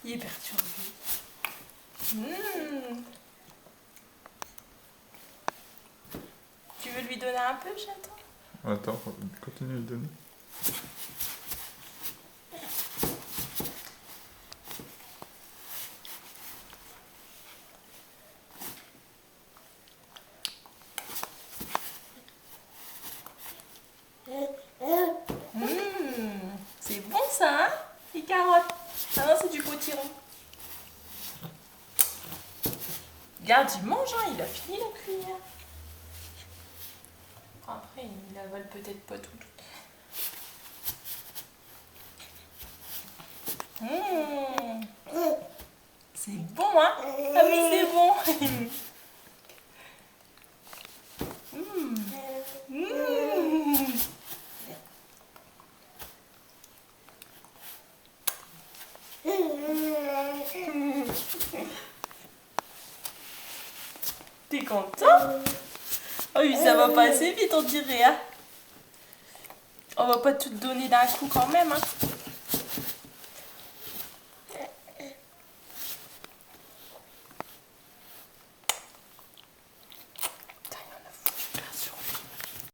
Il est perturbé. Mmh. Tu veux lui donner un peu, chaton? Attends, continue de lui donner. C'est bon ça, hein? Les carottes. Ah non, c'est du potiron. Regarde, il mange, hein, il a fini la cuillère. Après, il avale peut-être pas tout. C'est bon, hein? Ah oui, c'est bon. T'es content? Oh oui, ça va passer vite, on dirait, hein? On va pas tout te donner d'un coup quand même, hein?